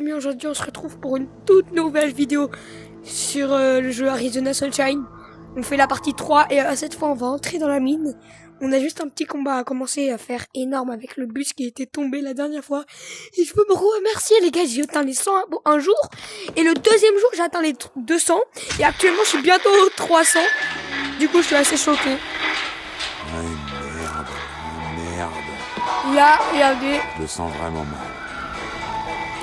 amis, aujourd'hui on se retrouve pour une toute nouvelle vidéo sur le jeu Arizona Sunshine. On fait la partie 3 et cette fois on va entrer dans la mine. On a juste un petit combat à commencer à faire énorme avec le bus qui était tombé la dernière fois. Et je veux me remercier les gars, j'ai atteint les 100 un jour. Et le deuxième jour j'ai atteint les 200. Et actuellement je suis bientôt aux 300. Du coup je suis assez choqué. Merde. Là, regardez. Je le sens vraiment mal.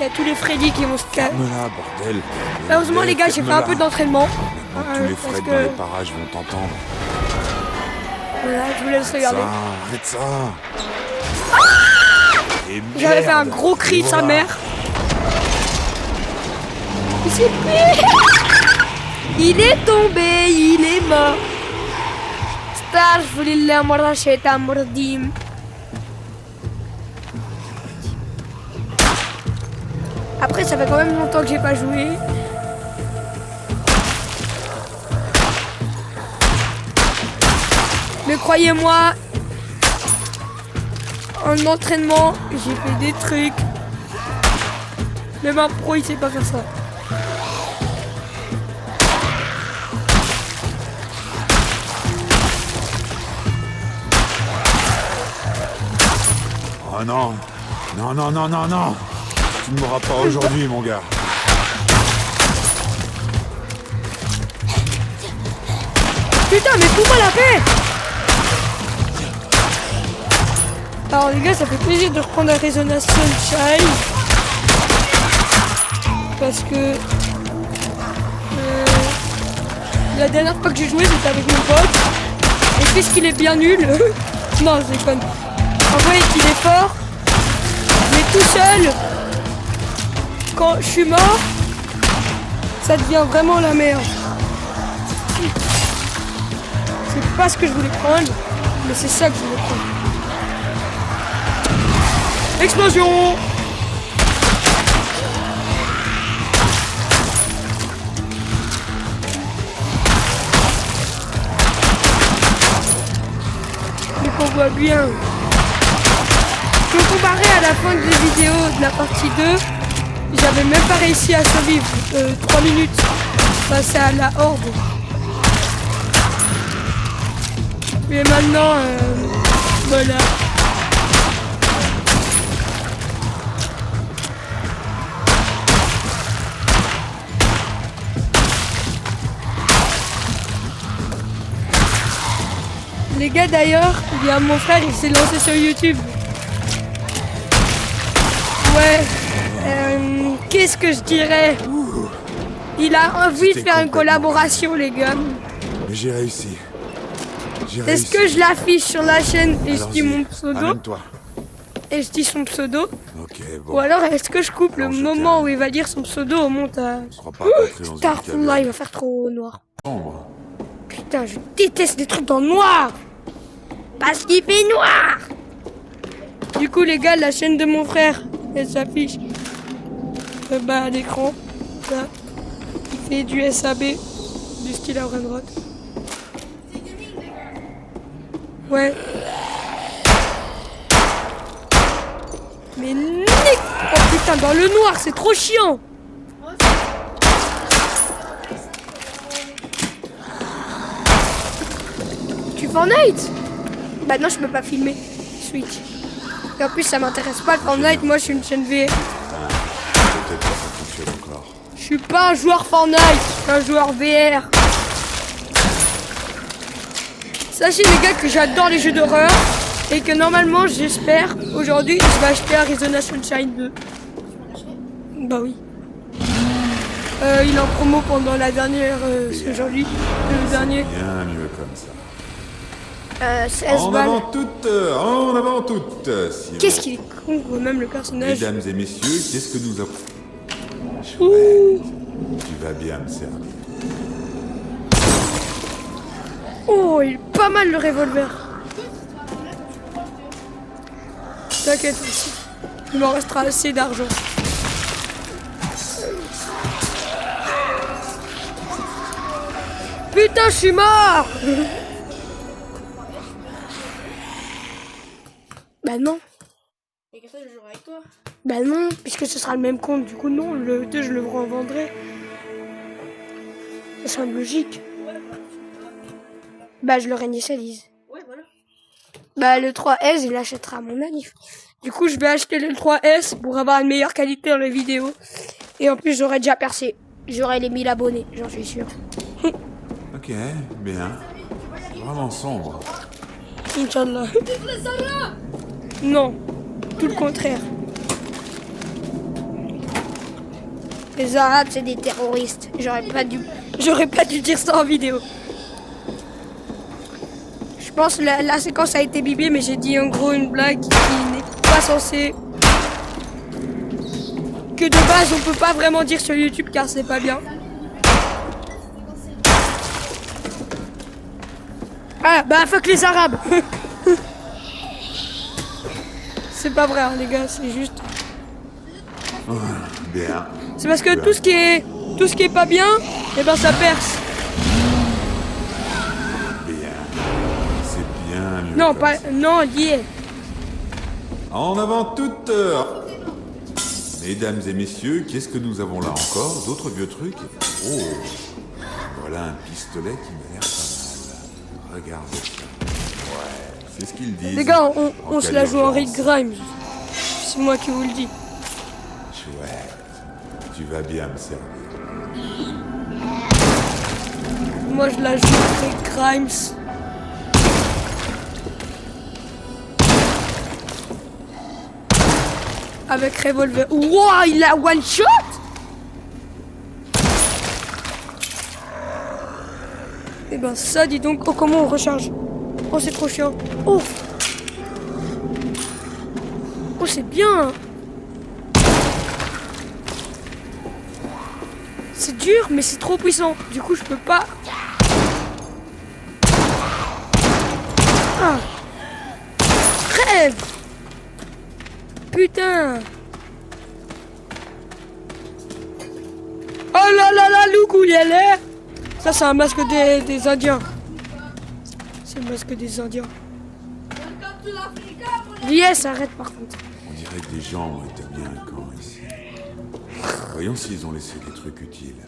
Il y a tous les Freddy qui vont se casser. Ferme-la, bordel. Heureusement les gars, j'ai fait un peu d'entraînement. Maintenant tous les Fred dans les parages vont t'entendre. Voilà, je vous laisse regarder. Arrête ça. J'avais fait un gros cri de sa mère. Il est tombé, il est mort. Starfulillah moracheta mordim. Après, ça fait quand même longtemps que j'ai pas joué. Mais croyez-moi, en entraînement, j'ai fait des trucs. Même un pro, il sait pas faire ça. Oh non. Non. Tu ne mourras pas aujourd'hui, mon gars. Putain, mais fous-moi la paix! Alors les gars, ça fait plaisir de reprendre Arizona Sunshine. Parce que... la dernière fois que j'ai joué, c'était avec mon pote. Et puisqu'il est bien nul... non, je déconne. En vrai, il est fort. Mais tout seul... Quand je suis mort, ça devient vraiment la merde. C'est pas ce que je voulais prendre, mais c'est ça que je voulais prendre. Explosion! Mais qu'on voit bien. Je peux comparer à la fin de la vidéo de la partie 2. J'avais même pas réussi à survivre 3 minutes face à la horde. Mais maintenant, voilà. Les gars d'ailleurs, il y a mon frère, il s'est lancé sur YouTube. Ouais. Qu'est-ce que je dirais? Il a envie de faire une collaboration, les gars. Mais j'ai réussi. Est-ce que je l'affiche sur la chaîne et je dis mon pseudo? Amène-toi. Et je dis son pseudo? Ok, bon. Ou alors est-ce que je coupe le je moment calme. où il va dire son pseudo au montage? Je crois pas rentrer dans une Starfullah, il va faire trop noir. sombre. Putain, je déteste les trucs dans le noir. Parce qu'il fait noir. Du coup, les gars, la chaîne de mon frère, elle s'affiche à l'écran. Là, il fait du SAB, du style à Renrod. Ouais. Mais nique! Oh putain, dans le noir, c'est trop chiant! Tu Fortnite? Bah non, je peux pas filmer. Switch. Et en plus, ça m'intéresse pas le Fortnite, moi je suis une chaîne VR. Peut-être que ça fonctionne encore. Je suis pas un joueur Fortnite, je suis un joueur VR. Sachez les gars que j'adore les jeux d'horreur et que normalement j'espère aujourd'hui je vais acheter Arizona Sunshine 2. Bah oui. Il est en promo pendant la dernière aujourd'hui, le dernier. Bien mieux comme ça. 16 En balles. avant toutes. Qu'est-ce qu'il est con, même le personnage. Mesdames et messieurs, qu'est-ce que nous avons? Ouh. Tu vas bien me servir. Oh, il est pas mal le revolver. T'inquiète, il m'en restera assez d'argent. Putain, je suis mort. Bah non. Et comme ça, je jouerai avec toi. Bah non, puisque ce sera le même compte. Du coup, non, le 2, je le revendrai. Ça semble logique. Bah, je le réinitialise. Ouais, voilà. Bah, le 3S, il achètera mon anif. Du coup, je vais acheter le 3S pour avoir une meilleure qualité dans les vidéos. Et en plus, j'aurai déjà percé. J'aurai les 1000 abonnés, j'en suis sûr. Ok, bien. Vraiment sombre. Inch'Allah. Non, tout le contraire. Les Arabes, c'est des terroristes. J'aurais pas dû dire ça en vidéo. Je pense que la séquence a été bibée, mais j'ai dit en gros une blague qui n'est pas censée. Que de base, on peut pas vraiment dire sur YouTube car c'est pas bien. Ah, bah fuck les Arabes. C'est pas vrai, hein, les gars, c'est juste. Bien. C'est parce que tout ce qui est pas bien, eh ben ça perce. Bien. C'est bien mieux. Non, comme pas, ça. non, lié. En avant toute heure. Mesdames et messieurs, qu'est-ce que nous avons là encore? D'autres vieux trucs? Oh, voilà un pistolet qui m'a l'air pas mal. Regardez ça. Ouais, c'est ce qu'ils disent. Les gars, on En se cas la joue en Rick d'urgence. Grimes. C'est moi qui vous le dis. Chouette. Tu vas bien me servir. Moi, je la joue en Rick Grimes. Avec revolver. Wow, il a one shot. Eh ben ça, dis donc. Oh, comment on recharge? Oh, c'est trop chiant. Oh. Oh, c'est bien. C'est dur, mais c'est trop puissant. Du coup, je peux pas. Ah. Crève. Putain. Oh là là là, look où il est. Ça, c'est un masque des Indiens. C'est le masque des Indiens. Yes, arrête par contre. On dirait que des gens ont établi un camp ici. Voyons s'ils ont laissé des trucs utiles.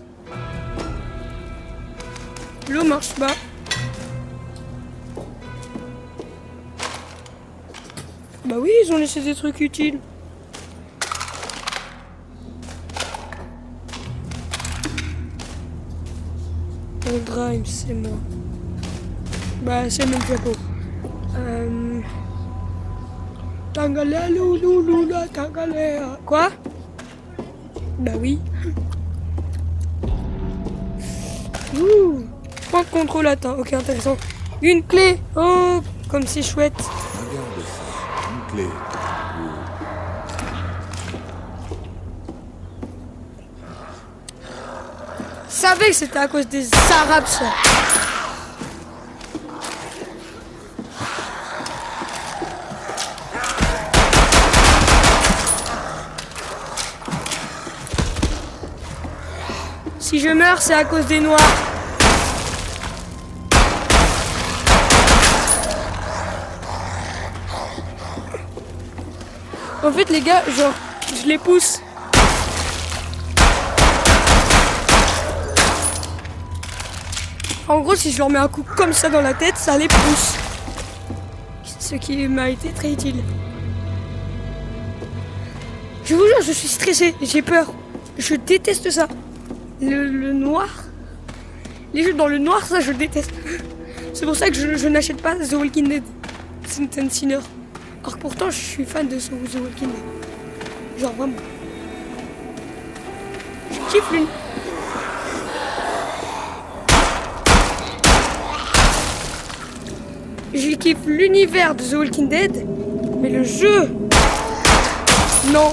L'eau marche pas. Bah oui, ils ont laissé des trucs utiles. On drive, c'est moi. Bah, c'est le même chapeau. Tangalea, louloula, tangalea. Quoi? Bah oui. Ouh. Point de contrôle atteint. Ok, intéressant. Une clé. Oh, comme c'est chouette. Regarde ça. Une clé. Je savais que c'était à cause des Arabes, ça. Si je meurs, c'est à cause des Noirs. En fait, les gars, genre, je les pousse. En gros, si je leur mets un coup comme ça dans la tête, ça les pousse. Ce qui m'a été très utile. Je vous jure, je suis stressé, j'ai peur. Je déteste ça. Le noir. Les jeux dans le noir, ça je déteste. C'est pour ça que je n'achète pas The Walking Dead. Sinner. Alors que pourtant, je suis fan de The Walking Dead. Genre vraiment. Je kiffe l'une. Je kiffe l'univers de The Walking Dead, mais le jeu, non.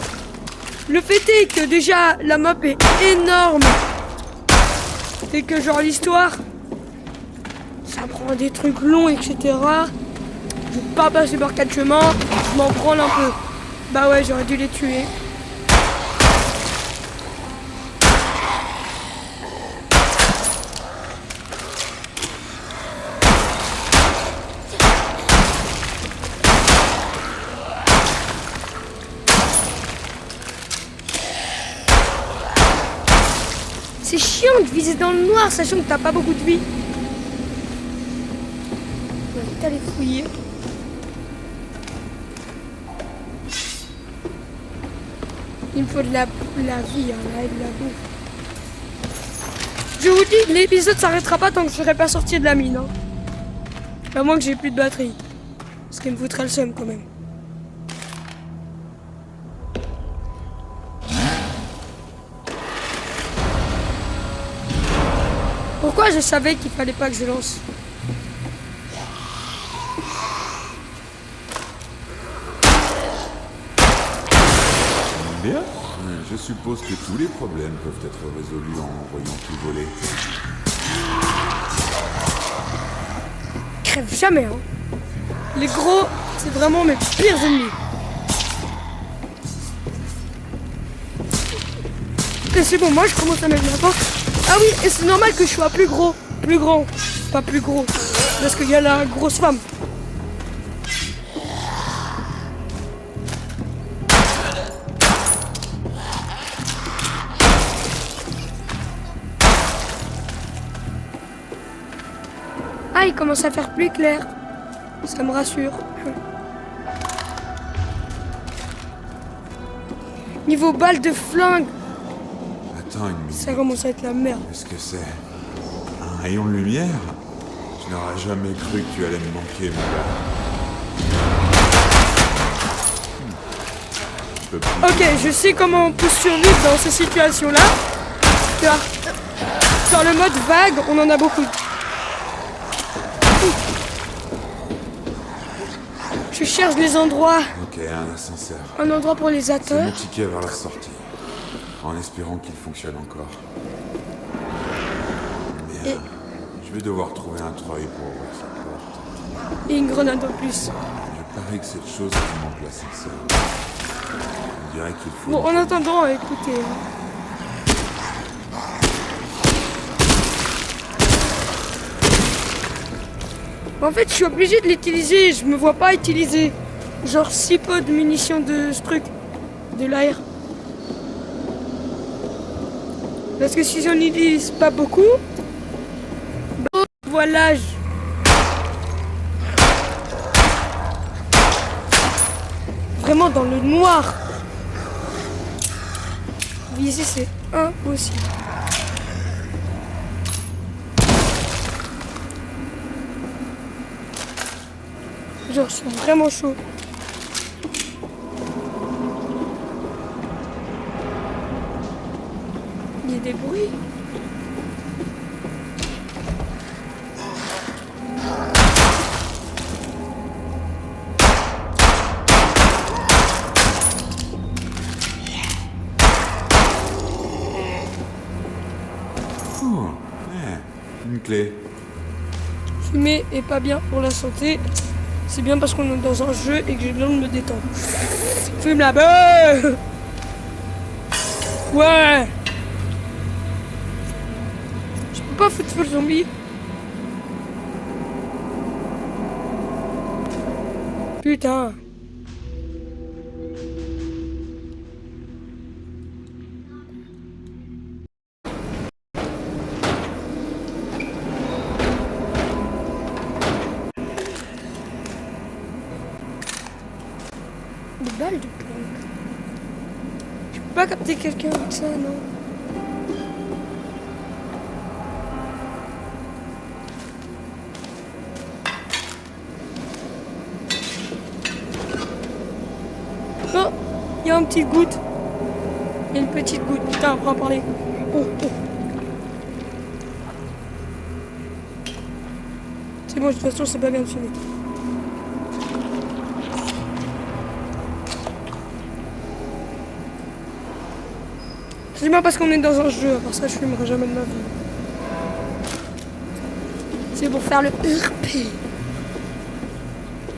Le fait est que déjà la map est énorme et que genre l'histoire, ça prend des trucs longs, etc. Je vais pas passer par 4 chemins, je m'en branle un peu. Bah ouais, j'aurais dû les tuer. C'est chiant de viser dans le noir, sachant que t'as pas beaucoup de vie. On va vite aller fouiller. Il me faut de la vie, hein, là, et de la bouffe. Je vous dis, l'épisode s'arrêtera pas tant que je serai pas sorti de la mine. Hein. À moins que j'ai plus de batterie. Ce qui me foutrait le seum quand même. Pourquoi je savais qu'il fallait pas que je lance? Bien. Je suppose que tous les problèmes peuvent être résolus en voyant tout voler. Crève jamais, hein. Les gros, c'est vraiment mes pires ennemis. Et c'est bon, moi je commence à mettre la porte. Ah oui, et c'est normal que je sois plus gros, plus grand, pas plus gros, parce qu'il y a la grosse femme. Ah, il commence à faire plus clair. Ça me rassure. Niveau balle de flingue. Attends une minute. Ça commence à être la merde. Qu'est-ce que c'est? Un rayon de lumière? Je n'aurais jamais cru que tu allais me manquer, mon gars. Ok, je sais comment on peut survivre dans ces situations-là. Car sur le mode vague, on en a beaucoup. Je cherche des endroits. Ok, un ascenseur. Un endroit pour les C'est atteurs. mon ticket vers la sortie. En espérant qu'il fonctionne encore. Mais je vais devoir trouver un treuil pour ouvrir cette porte. Et une grenade en plus. Je parie que cette chose qui manque l'ascenseur. On dirait qu'il faut... Bon, en attendant, écoutez. En fait, je suis obligé de l'utiliser. Je me vois pas utiliser genre 6 pots de munitions de ce truc. De l'air. Parce que si j'en utilise pas beaucoup, bah, voilà. Vraiment dans le noir. Viser, c'est impossible. Genre, je suis vraiment chaud. Il y a des bruits. Une clé. Fumer est pas bien pour la santé. C'est bien parce qu'on est dans un jeu et que j'ai besoin de me détendre. Fume la beuh. Ouais. Je peux pas foutre feu le zombie. Putain. Des balles de plomb. Je peux pas capter quelqu'un avec ça, non? Oh, il y a une petite goutte. Il y a une petite goutte. Putain, on va en parler. Oh, oh. C'est bon, de toute façon, c'est pas bien de fumer. C'est bien parce qu'on est dans un jeu, à part ça, je fumerai jamais de ma vie. C'est pour faire le RP.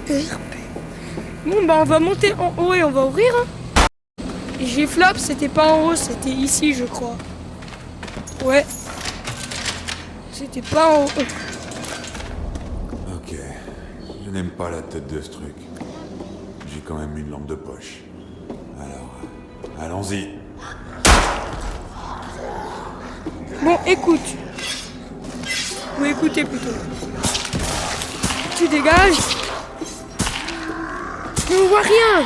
RP. Bon, bah, on va monter en haut et on va ouvrir. Hein. Et j'ai flop, c'était pas en haut, c'était ici, je crois. Ouais. C'était pas en haut. Ok. Je n'aime pas la tête de ce truc. J'ai quand même une lampe de poche. Alors, allons-y. Bon, écoute. Ou écoutez plutôt. Tu dégages. Mais on voit rien.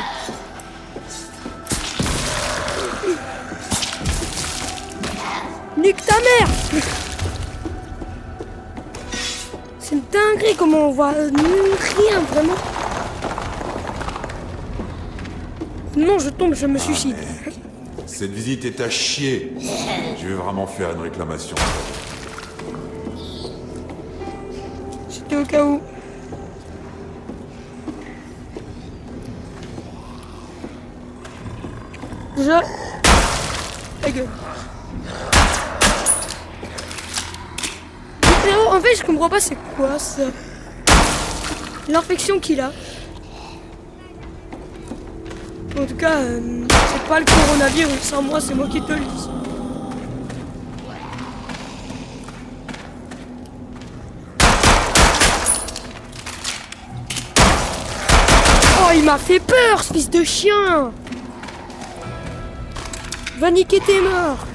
Nique ta mère. C'est une dinguerie comment on voit rien vraiment. Non, je tombe, je me suicide. Cette visite est à chier. Je vais vraiment faire une réclamation. C'était au cas où. Déjà... Ta gueule. En fait, je comprends pas c'est quoi ça. L'infection qu'il a. En tout cas, c'est pas le coronavirus, sans moi, c'est moi qui te le dis. Oh, il m'a fait peur, ce fils de chien. Va niquer tes morts.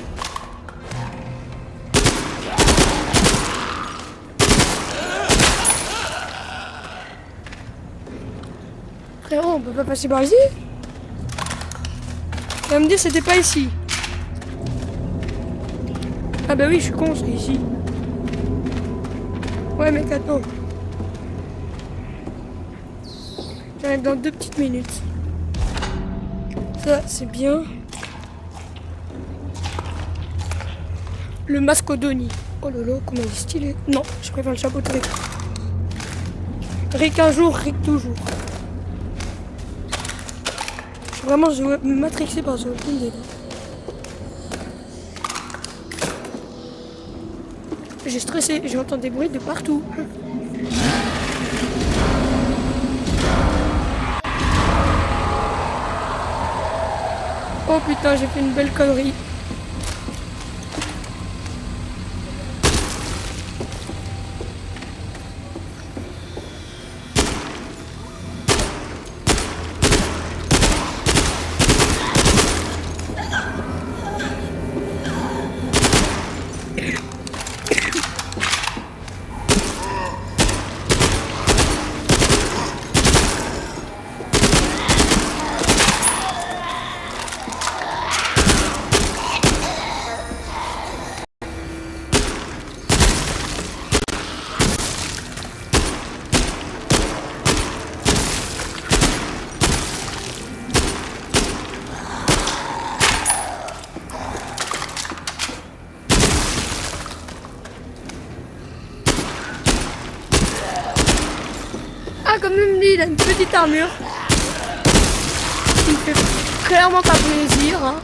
Frérot, on peut pas passer par ici? Tu vas me dire c'était pas ici. Ah bah oui, je suis con, c'est ici. Ouais mec, attends. J'arrive dans 2 petites minutes. Ça, c'est bien. Le masque Odoni. Oh là là, comment il est stylé. Non, je préfère le chapeau de Rick. Rick un jour, Rick toujours. Vraiment, je vais me matrixer par ce film. J'ai stressé, j'entends des bruits de partout. Oh putain, j'ai fait une belle connerie. Ah, comme même lui, il a une petite armure. Qui me fait clairement pas plaisir. Hein.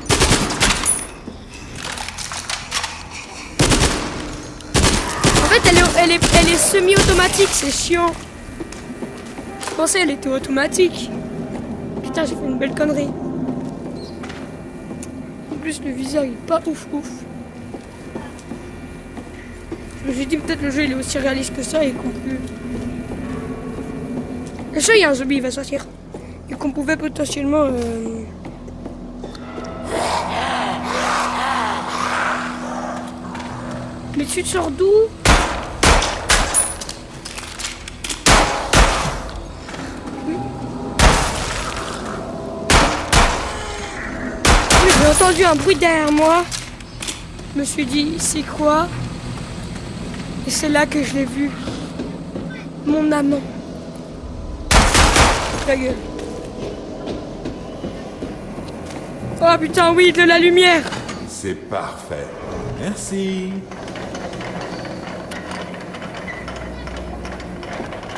En fait, elle est semi-automatique, c'est chiant. Je pensais qu'elle était automatique. Putain, j'ai fait une belle connerie. En plus, le viseur, il est pas ouf. Je me suis dit, peut-être le jeu, il est aussi réaliste que ça et qu'on peut... Le chat, il y a un zombie, il va sortir. Et qu'on pouvait potentiellement... Mais tu te sors d'où? Oui, j'ai entendu un bruit derrière moi. Je me suis dit, c'est quoi? Et c'est là que je l'ai vu. Mon amant. Ta gueule. Oh putain, oui, de la lumière. C'est parfait. Merci.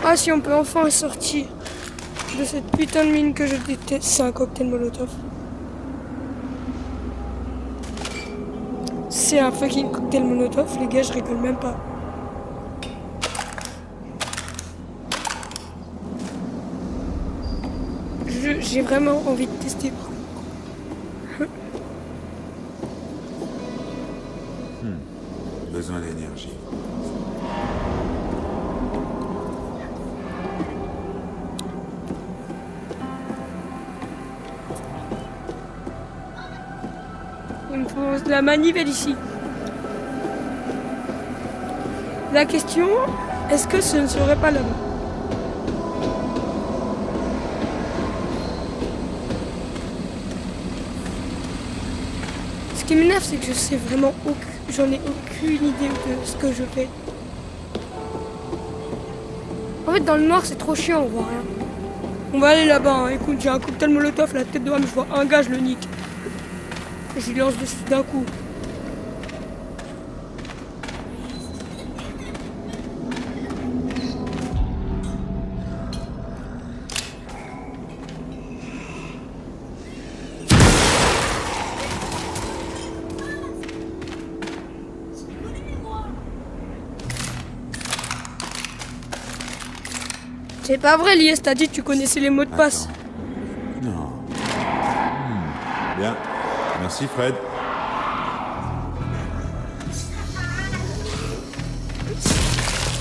Ah, si on peut enfin sortir de cette putain de mine que je déteste. C'est un cocktail Molotov. C'est un fucking cocktail Molotov, les gars, je rigole même pas. J'ai vraiment envie de tester. Besoin d'énergie. Il me faut de la manivelle ici. La question, est-ce que ce ne serait pas là-bas? Ce qui m'énerve, c'est que je sais vraiment j'en ai aucune idée de ce que je fais. En fait, dans le noir, c'est trop chiant, on voit rien. On va aller là-bas, hein. Écoute, j'ai un cocktail molotov, la tête de homme, je vois un gars, je le nique. Je lui lance dessus d'un coup. C'est pas vrai, Lies, t'as dit que tu connaissais les mots de passe. Attends. Non. Bien. Merci, Fred.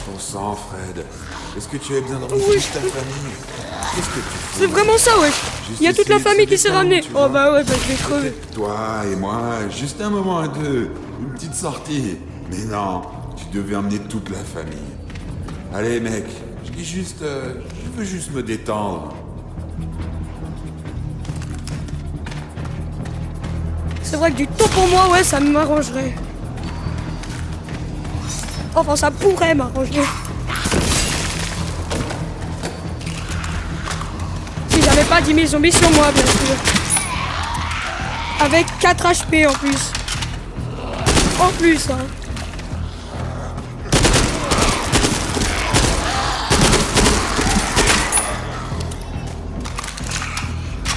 Bon sang, Fred. Est-ce que tu as besoin de retrouver ta famille? Qu'est-ce que tu fais? C'est vraiment ça, wesh. Il y a toute la famille qui s'est ramenée. Oh bah ouais, bah je vais crever. Toi et moi, juste un moment à deux. Une petite sortie. Mais non, tu devais emmener toute la famille. Allez, mec. Je veux juste me détendre. C'est vrai que du temps pour moi, ouais, ça m'arrangerait. Enfin, ça pourrait m'arranger. Si j'avais pas 10 000 zombies sur moi, bien sûr. Avec 4 HP en plus. En plus, hein.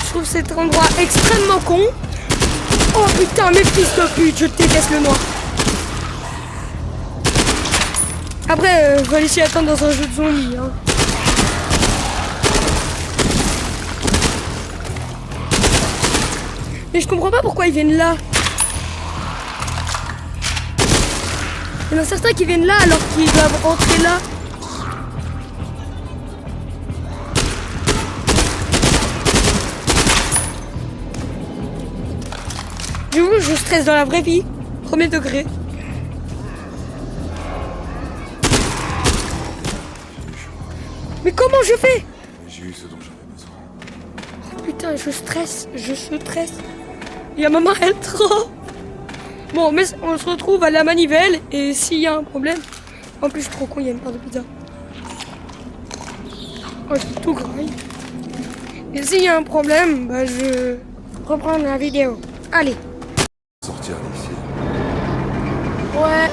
Je trouve cet endroit extrêmement con. Oh putain, mes fils de pute, je déteste le noir. Après, je vais aller s'y attendre dans un jeu de zombies. Hein. Mais je comprends pas pourquoi ils viennent là. Il y en a certains qui viennent là alors qu'ils doivent rentrer là. Du coup, je stresse dans la vraie vie. Premier degré. Mais comment je fais? J'ai eu ce dont j'avais besoin. Oh putain, je stresse. Il y a maman, elle trop. Bon, mais on se retrouve à la manivelle. Et s'il y a un problème... En plus, je suis trop con, il y a une part de pizza. Oh, c'est tout graille. Et s'il y a un problème, bah je reprends la vidéo. Allez. Sortir d'ici. Ouais.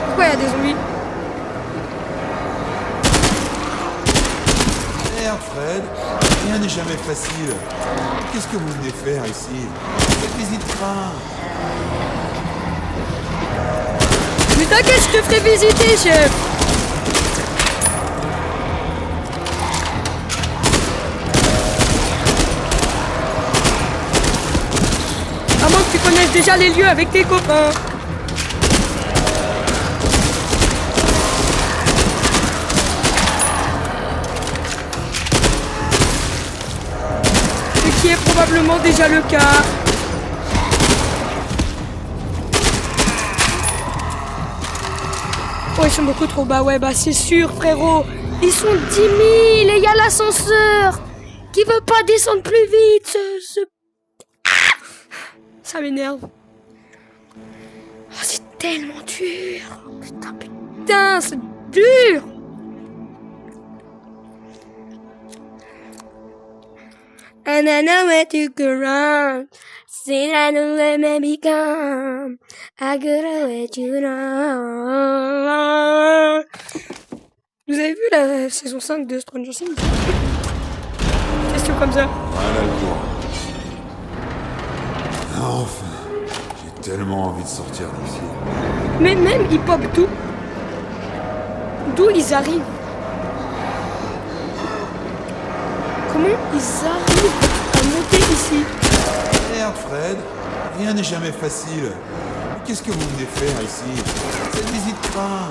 Pourquoi il y a des zombies? Merde, Fred. Rien n'est jamais facile. Qu'est-ce que vous venez faire ici? Cette visite train. Mais t'inquiète, je te ferai visiter, chef. À moins que tu connaisses déjà les lieux avec tes copains. Ce qui est probablement déjà le cas. Oh, ils sont beaucoup trop bas. Ouais, bah c'est sûr, frérot. Ils sont 10 000 et il y a l'ascenseur qui veut pas descendre plus vite. Ça m'énerve. Oh, c'est tellement dur. Putain, c'est dur. And I know where to go wrong. Say I don't let me become. I gotta let you know. Vous avez vu la saison 5 de Stranger Things? Question comme ça. Voilà le courant. Enfin, j'ai tellement envie de sortir d'ici. Mais même ils pop d'où? D'où ils arrivent? Comment ils arrivent à monter ici? Merde, Fred. Rien n'est jamais facile. Mais qu'est-ce que vous venez faire ici? Cette visite train.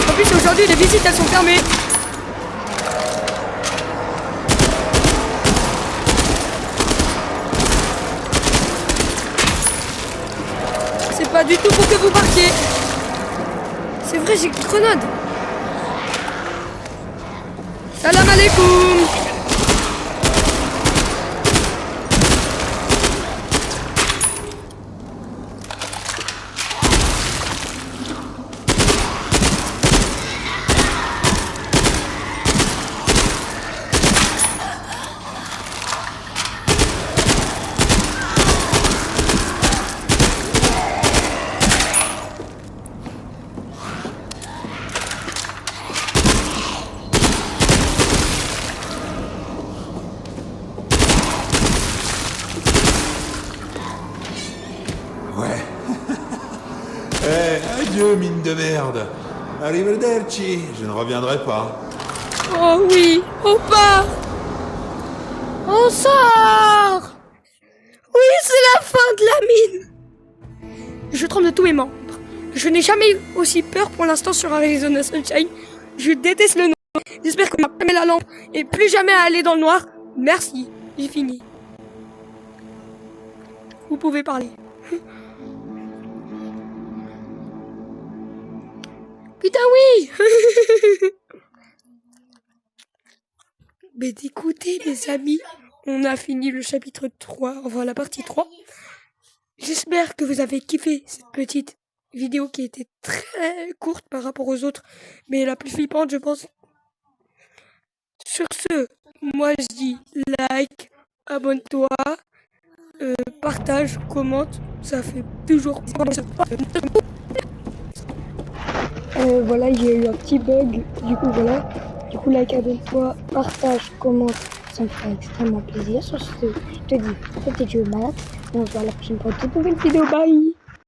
En plus aujourd'hui les visites elles sont fermées. du tout pour que vous partiez. C'est vrai, j'ai une grenade. Salam alaikum. Ouais. Adieu, mine de merde. Arrivederci, je ne reviendrai pas. Oh oui, on part. On sort. Oui, c'est la fin de la mine. Je tremble de tous mes membres. Je n'ai jamais eu aussi peur pour l'instant sur Arizona Sunshine. Je déteste le noir. J'espère qu'on m'a pas mis la lampe et plus jamais à aller dans le noir. Merci, j'ai fini. Vous pouvez parler. Putain oui. Mais écoutez les amis, on a fini le chapitre 3, enfin la partie 3. J'espère que vous avez kiffé cette petite vidéo qui était très courte par rapport aux autres, mais la plus flippante je pense. Sur ce, moi je dis like, abonne-toi, partage, commente, ça fait toujours... voilà, il y a eu un petit bug, du coup voilà. Du coup, like, abonne-toi, partage, commente, ça me ferait extrêmement plaisir. Sur ce, je te dis, c'était Joe Malade, on se voit la prochaine fois pour une nouvelle vidéo, bye!